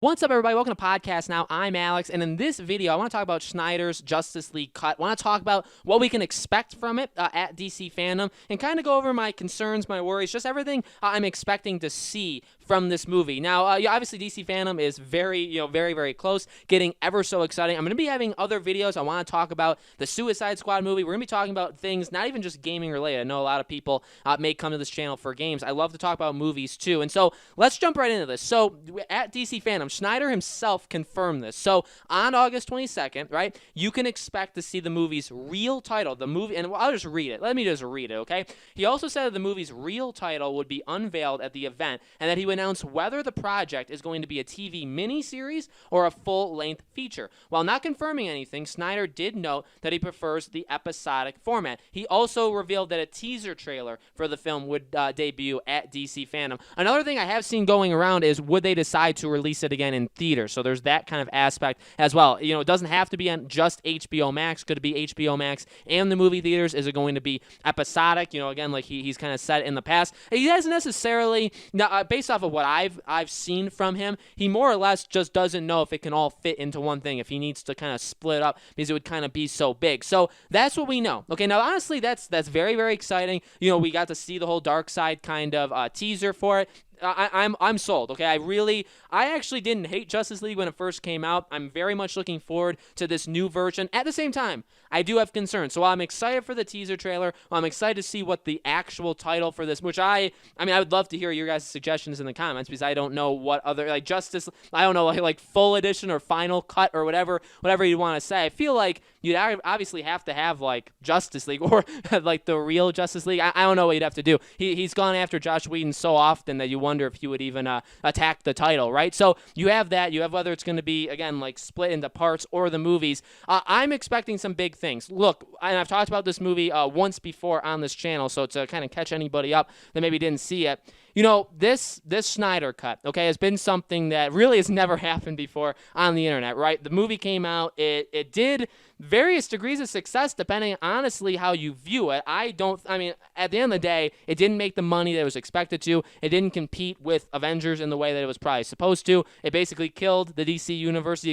What's up, everybody? Welcome to Podcast Now. I'm Alex, and in this video, I want to talk about Snyder's Justice League cut. I want to talk about what we can expect from it at DC Fandom, and kind of go over my concerns, my worries, just everything I'm expecting to see from this movie. Now, obviously, DC Fandom is very, very close, getting ever so exciting. I'm going to be having other videos. I want to talk about the Suicide Squad movie. We're going to be talking about things not even just gaming related. I know a lot of people may come to this channel for games. I love to talk about movies too, and so let's jump right into this. So at DC Fandom, Snyder himself confirmed this. So on August 22nd, right, you can expect to see the movie's real title. The movie, and I'll just read it. Let me just read it, okay? He also said that the movie's real title would be unveiled at the event, and that he would announce whether the project is going to be a TV miniseries or a full-length feature. While not confirming anything, Snyder did note that he prefers the episodic format. He also revealed that a teaser trailer for the film would debut at DC Fandom. Another thing I have seen going around is, would they decide to release it again in theaters? So there's that kind of aspect as well. You know, it doesn't have to be on just HBO Max. Could it be HBO Max and the movie theaters? Is it going to be episodic? You know, again, like he's kind of said in the past. He hasn't necessarily, based off of what I've seen from him, he more or less just doesn't know if it can all fit into one thing, if he needs to kind of split up because it would kind of be so big. So that's what we know. Okay, now honestly, that's very, very exciting. You know, we got to see the whole Dark Side kind of teaser for it. I'm sold, okay? I actually didn't hate Justice League when it first came out. I'm very much looking forward to this new version. At the same time, I do have concerns. So while I'm excited for the teaser trailer, I'm excited to see what the actual title for this, which I would love to hear your guys' suggestions in the comments, because I don't know what other, like Justice, I don't know, like full edition or final cut or whatever you want to say. I feel like you'd obviously have to have like Justice League or like the real Justice League. I don't know what you'd have to do. He's gone after Josh Whedon so often that you wonder if he would even attack the title, right? So you have that. You have whether it's going to be, again, like split into parts or the movies. I'm expecting some big things. Look, and I've talked about this movie once before on this channel, so to kind of catch anybody up that maybe didn't see it. You know, this Snyder cut, okay, has been something that really has never happened before on the internet, right? The movie came out. It did various degrees of success, depending, honestly, how you view it. At the end of the day, it didn't make the money that it was expected to. It didn't compete with Avengers in the way that it was probably supposed to. It basically killed the DC universe,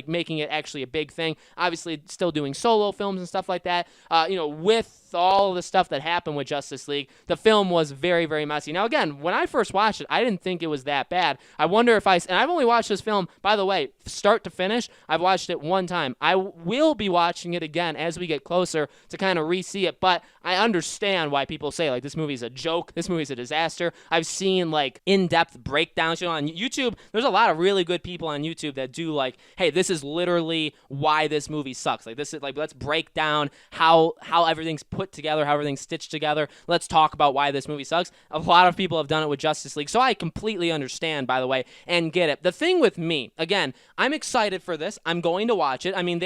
making it actually a big thing. Obviously, still doing solo films and stuff like that. With all of the stuff that happened with Justice League, the film was very, very messy. Now, again, when I first watched it, I didn't think it was that bad. I wonder if and I've only watched this film, by the way, start to finish, I've watched it one time. I will be watching it again as we get closer to kind of re-see it, but I understand why people say, like, this movie's a joke, this movie's a disaster. I've seen, like, in-depth breakdowns, on YouTube. There's a lot of really good people on YouTube that do, like, hey, this is literally why this movie sucks. Like, this is, like, let's break down how everything's put together, how everything's stitched together. Let's talk about why this movie sucks. A lot of people have done it with Justice League, so I completely understand, by the way, and get it. The thing with me, again, I'm excited for this. I'm going to watch it. I mean,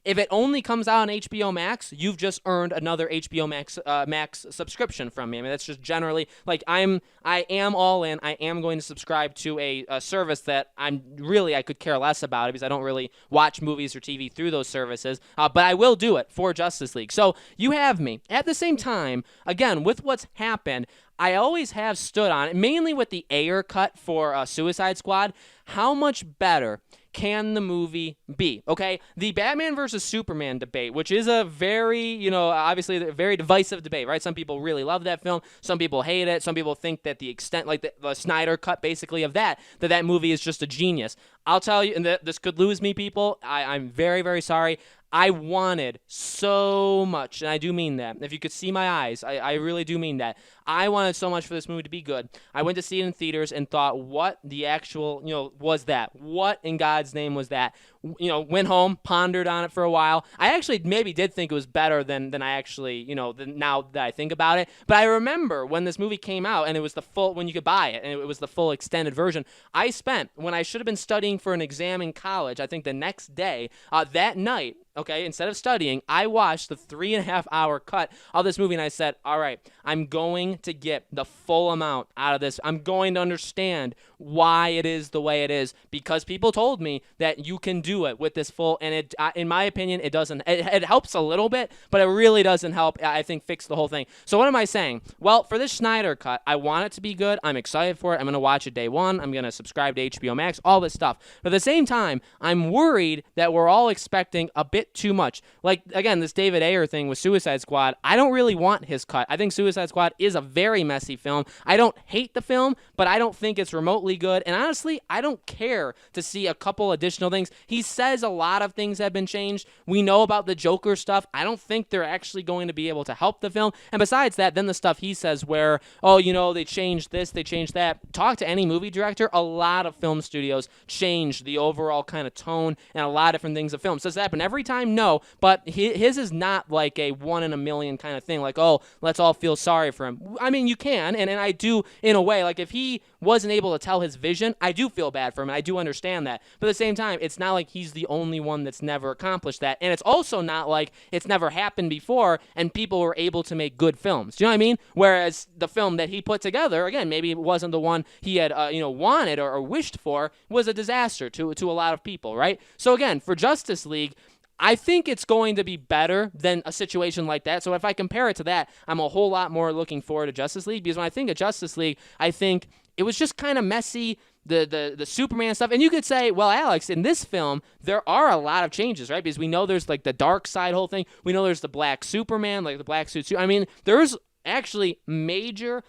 if it only comes out on HBO Max, you've just earned another HBO Max subscription from me. I mean, that's just generally, like, I am all in. I am going to subscribe to a service that I could care less about it, because I don't really watch movies or TV through those services, but I will do it for Justice League. So you have me. At the same time, again, with what's happened, I always have stood on it, mainly with the Ayer cut for Suicide Squad. How much better can the movie be? Okay, the Batman versus Superman debate, which is a very, obviously a very divisive debate, right? Some people really love that film. Some people hate it. Some people think that the extent, like the Snyder cut, basically, of that movie is just a genius. I'll tell you, and this could lose me, people. I'm very, very sorry. I wanted so much, and I do mean that. If you could see my eyes, I really do mean that. I wanted so much for this movie to be good. I went to see it in theaters and thought, what the actual, was that? What in God's name was that? Went home, pondered on it for a while. I actually maybe did think it was better than I actually, now that I think about it. But I remember when this movie came out, and it was when you could buy it, and it was the full extended version, I spent, when I should have been studying for an exam in college, I think the next day, that night, okay, instead of studying, I watched the 3.5-hour cut of this movie, and I said, all right, I'm going to get the full amount out of this. I'm going to understand why it is the way it is, because people told me that you can do it with this full, and it, in my opinion, it doesn't. It helps a little bit, but it really doesn't help, I think, fix the whole thing. So what am I saying? Well, for this Snyder cut, I want it to be good. I'm excited for it. I'm going to watch it day one. I'm going to subscribe to HBO Max, all this stuff. But at the same time, I'm worried that we're all expecting a bit too much. Like, again, this David Ayer thing with Suicide Squad, I don't really want his cut. I think Suicide Squad is a very messy film. I don't hate the film, but I don't think it's remotely good. And honestly, I don't care to see a couple additional things. He says a lot of things have been changed. We know about the Joker stuff. I don't think they're actually going to be able to help the film. And besides that, then the stuff he says where, oh, you know, they changed this, they changed that. Talk to any movie director. A lot of film studios change the overall kind of tone and a lot of different things of films. Does that happen every time? No, but his is not like a 1 in a million kind of thing, like, oh, let's all feel sorry for him. I mean, you can, and I do in a way. Like, if he wasn't able to tell his vision, I do feel bad for him, and I do understand that. But at the same time, it's not like he's the only one that's never accomplished that, and it's also not like it's never happened before and people were able to make good films. Do you know what I mean? Whereas the film that he put together, again, maybe it wasn't the one he had wanted or wished for, was a disaster to a lot of people, right? So again, for Justice League, I think it's going to be better than a situation like that. So if I compare it to that, I'm a whole lot more looking forward to Justice League, because when I think of Justice League, I think it was just kind of messy, the Superman stuff. And you could say, well, Alex, in this film, there are a lot of changes, right? Because we know there's like the dark side whole thing. We know there's the black Superman, like the black suit. I mean, there's actually major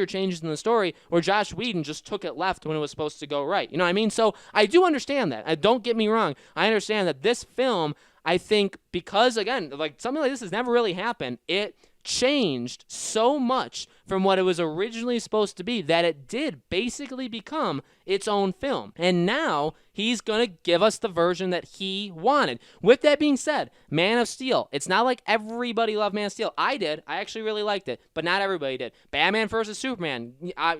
changes in the story where Josh Whedon just took it left when it was supposed to go right. You know what I mean? So I do understand that. Don't get me wrong. I understand that this film, I think, because, again, like something like this has never really happened, it changed so much from what it was originally supposed to be that it did basically become its own film. And now he's going to give us the version that he wanted. With that being said, Man of Steel, it's not like everybody loved Man of Steel. I did. I actually really liked it, but not everybody did. Batman versus Superman,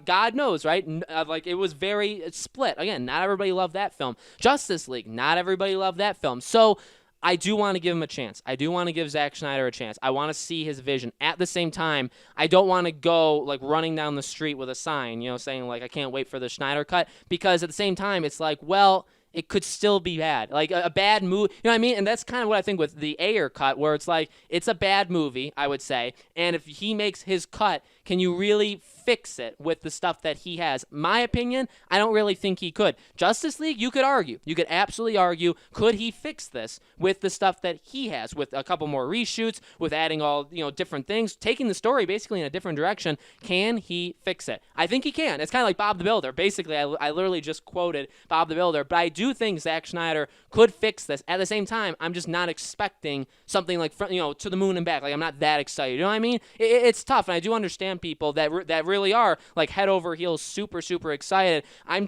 God knows, right? Like, it was very split. Again, not everybody loved that film. Justice League, not everybody loved that film. So I do want to give him a chance. I do want to give Zack Snyder a chance. I want to see his vision. At the same time, I don't want to go like running down the street with a sign, saying like, I can't wait for the Snyder cut, because at the same time, it's like, well, it could still be bad. Like a bad movie, you know what I mean? And that's kind of what I think with the Ayer cut, where it's like, it's a bad movie, I would say. And if he makes his cut, can you really fix it with the stuff that he has? My opinion, I don't really think he could. Justice League, you could argue. You could absolutely argue, could he fix this with the stuff that he has, with a couple more reshoots, with adding all, different things, taking the story basically in a different direction? Can he fix it? I think he can. It's kind of like Bob the Builder. Basically, I literally just quoted Bob the Builder, but I do think Zack Snyder could fix this. At the same time, I'm just not expecting something like, to the moon and back. Like, I'm not that excited. You know what I mean? It's tough, and I do understand people that really are like head over heels super excited. I'm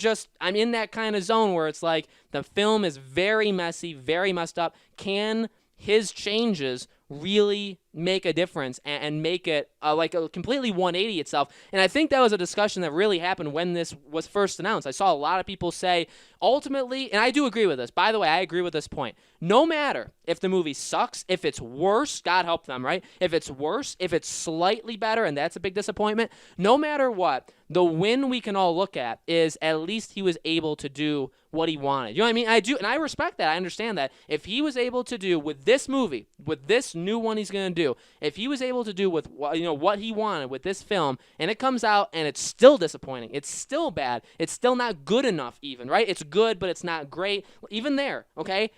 in that kind of zone where it's like the film is very messy, very messed up. Can his changes really make a difference and make it like a completely 180 itself? And I think that was a discussion that really happened when this was first announced. I saw a lot of people say, ultimately, and I do agree with this. By the way, I agree with this point. No matter if the movie sucks, if it's worse, God help them, right? If it's worse, if it's slightly better, and that's a big disappointment, no matter what, the win we can all look at is at least he was able to do what he wanted. You know what I mean? I do, and I respect that. I understand that. If he was able to do with this movie, with this new one he's going to do, if he was able to do with what he wanted with this film, and it comes out and it's still disappointing, it's still bad, it's still not good enough even, right? It's good, but it's not great. Even there, okay?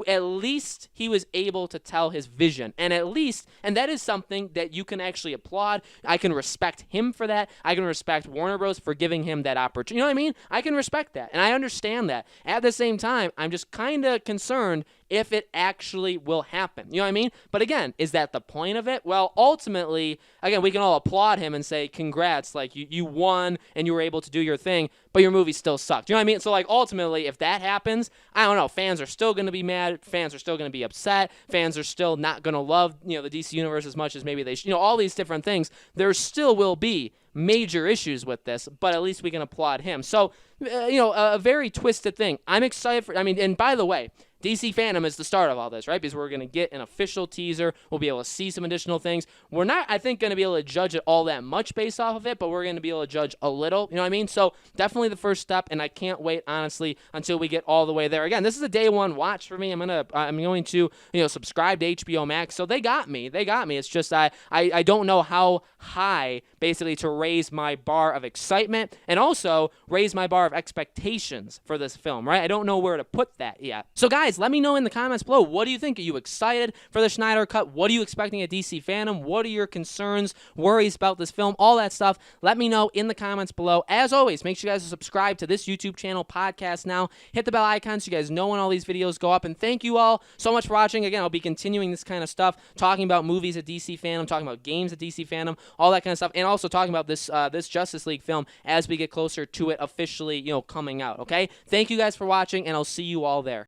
At least he was able to tell his vision, and that is something that you can actually applaud. I can respect him for that. I can respect Warner Bros. For giving him that opportunity. You know what I mean? I can respect that, and I understand that. At the same time, I'm just kind of concerned if it actually will happen. You know what I mean? But again, is that the point of it? Well, ultimately, again, we can all applaud him and say, congrats, like you won and you were able to do your thing, but your movie still sucked. You know what I mean? So like ultimately, if that happens, I don't know, fans are still going to be mad, fans are still going to be upset, fans are still not going to love, the DC universe as much as maybe they should, all these different things. There still will be major issues with this, but at least we can applaud him. So, a very twisted thing. I'm excited for, and by the way, DC Fandom is the start of all this, right? Because we're going to get an official teaser. We'll be able to see some additional things. We're not, I think, going to be able to judge it all that much based off of it, but we're going to be able to judge a little. You know what I mean? So definitely the first step, and I can't wait, honestly, until we get all the way there. Again, this is a day one watch for me. I'm going to subscribe to HBO Max. So they got me. It's just I don't know how high basically to raise my bar of excitement and also raise my bar of expectations for this film, right? I don't know where to put that yet. So guys, let me know in the comments below. What do you think? Are you excited for the Snyder Cut? What are you expecting at DC Fandom? What are your concerns, worries about this film? All that stuff. Let me know in the comments below. As always, make sure you guys subscribe to this YouTube channel, Podcast Now. Hit the bell icon so you guys know when all these videos go up. And thank you all so much for watching. Again, I'll be continuing this kind of stuff, talking about movies at DC Fandom, talking about games at DC Fandom, all that kind of stuff, and also talking about this Justice League film as we get closer to it officially, coming out. Okay? Thank you guys for watching, and I'll see you all there.